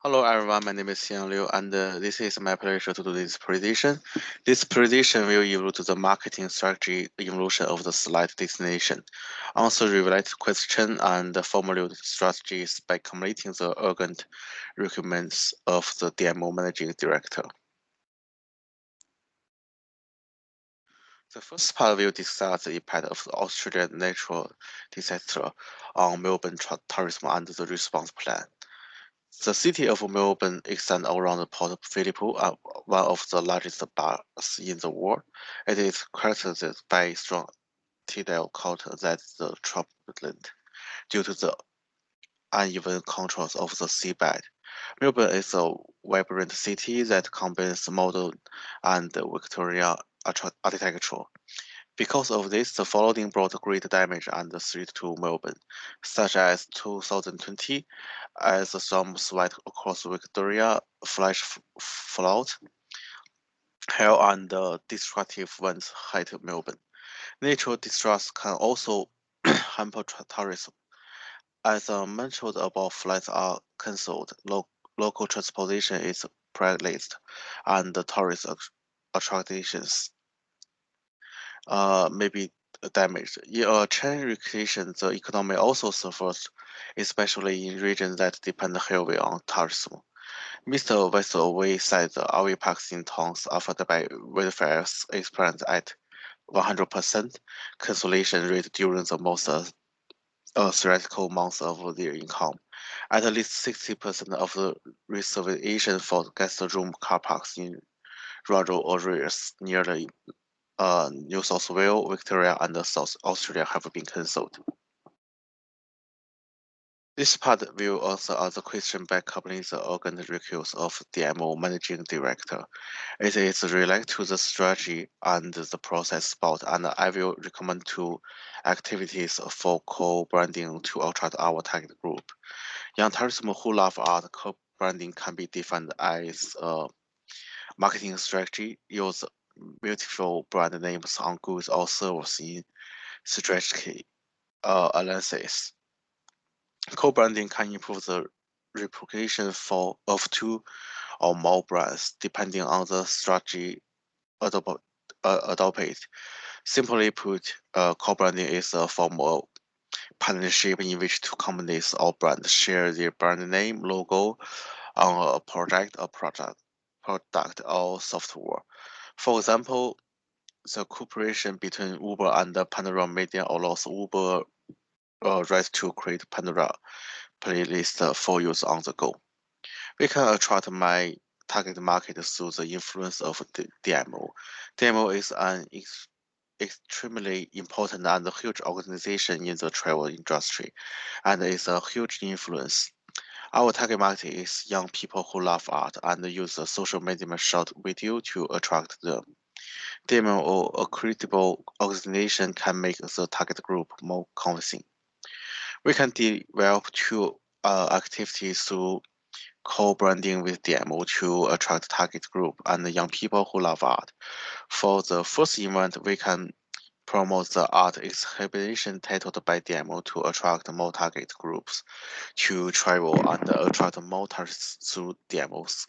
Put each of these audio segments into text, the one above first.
Hello everyone, my name is Xiang Liu, and this is my pleasure to do this presentation. This presentation will evolve to the marketing strategy evolution of the slide destination, answer related questions and formulate strategies by completing the urgent requirements of the DMO managing director. The first part will discuss the impact of the Australian natural disaster on Melbourne tourism and the response plan. The city of Melbourne extends around Port Phillip, one of the largest bars in the world. It is characterized by strong tidal current that the turbulent due to the uneven contours of the seabed. Melbourne is a vibrant city that combines modern and Victorian architecture. Because of this, the flooding brought great damage and threat to Melbourne, such as 2020, as the storm swept across Victoria, flash flood, hail, and destructive winds hit Melbourne. Natural disaster can also hamper tourism. As mentioned above, flights are cancelled, local transportation is paralyzed, and the tourist attractions may be damaged. In a chain reaction, the economy also suffers, especially in regions that depend heavily on tourism. Mr. Westaway said the RV parks in towns affected by wildfires experienced at 100% cancellation rate during the most theoretical months of their income. At least 60% of the reservation for guest room car parks in rural areas near the New South Wales, Victoria, and South Australia have been cancelled. This part will answer other question by covering the organ request of DMO managing director. It is related to the strategy and the process spot, and I will recommend two activities for co-branding to attract our target group. Young tourism who love art, co-branding can be defined as a marketing strategy. Use beautiful brand names on goods or services in strategic alliances. Co-branding can improve the reputation of two or more brands, depending on the strategy adopted. Simply put, co-branding is a form of partnership in which two companies or brands share their brand name, logo on a product or software. For example, the cooperation between Uber and Pandora Media allows Uber rights to create Pandora playlist for use on the go. We can attract my target market through the influence of the DMO. DMO is an extremely important and huge organization in the travel industry, and is a huge influence. Our target market is young people who love art and use the social media short video to attract them. DMO or a credible organization can make the target group more convincing. We can develop two activities through co-branding with DMO to attract target group and young people who love art. For the first event, we can promote the art exhibition titled by DMO to attract more target groups to travel and attract more tourists through DMO's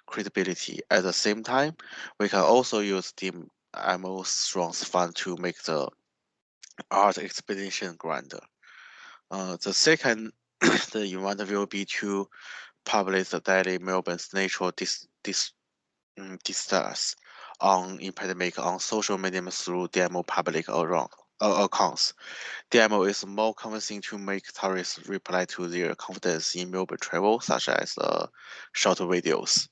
credibility. At the same time, we can also use DMO's strong fund to make the art expedition grander. The second the event will be to publish the daily Melbourne's natural distress on epidemic on social media through DMO public accounts. DMO is more convincing to make tourists reply to their confidence in Melbourne travel, such as short videos.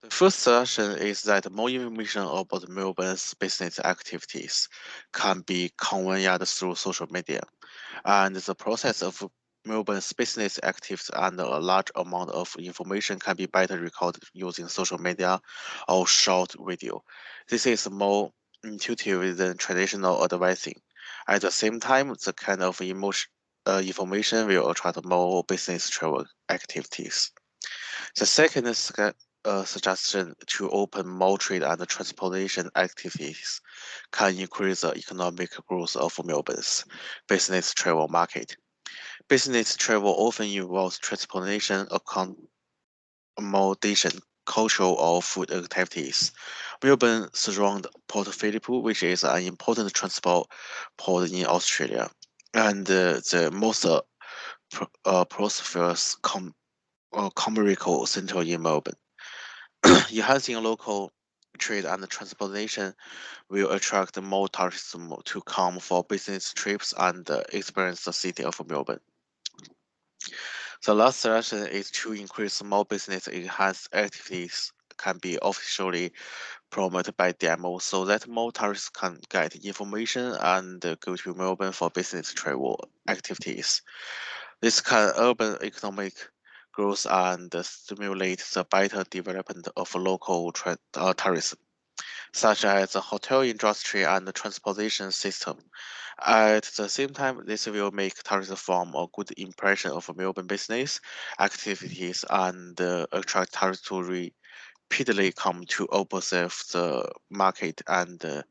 The first suggestion is that more information about Melbourne's business activities can be conveyed through social media, and the process of Melbourne's business activities and a large amount of information can be better recorded using social media or short video. This is more intuitive than traditional advertising. At the same time, the kind of information will attract more business travel activities. The second suggestion to open more trade and transportation activities can increase the economic growth of Melbourne's business travel market. Business travel often involves transportation, accommodation, cultural or food activities. Melbourne surrounds Port Phillip, which is an important transport port in Australia, and the most prosperous commercial center in Melbourne. Enhancing local trade and transportation will attract more tourists to come for business trips and experience the city of Melbourne. The last selection is to increase small business enhanced activities can be officially promoted by demo so that more tourists can get information and go to Melbourne for business travel activities. This can urban economic growth and stimulate the better development of local tourism, such as the hotel industry and the transportation system. At the same time, this will make tourists form a good impression of Melbourne business activities and attract tourists to repeatedly come to observe the market and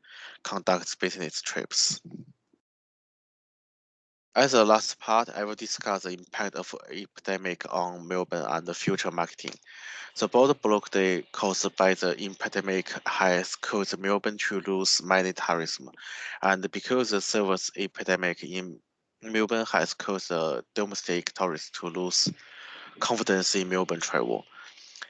conduct business trips. As a last part, I will discuss the impact of epidemic on Melbourne and the future marketing. The border blockade caused by the epidemic has caused Melbourne to lose many tourism, and because the service epidemic in Melbourne has caused domestic tourists to lose confidence in Melbourne travel.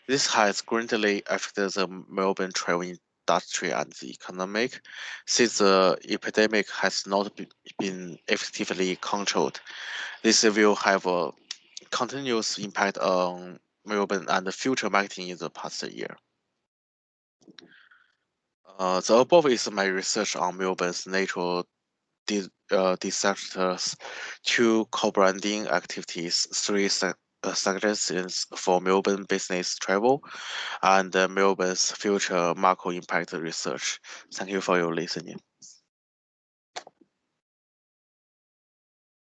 This has greatly affected the Melbourne travel industry and the economic, since the epidemic has not been effectively controlled. This will have a continuous impact on Melbourne and the future marketing in the past year. The above is my research on Melbourne's natural disasters, two co-branding activities, three suggestions for Melbourne business travel, and Melbourne's future market impact research. Thank you for your listening.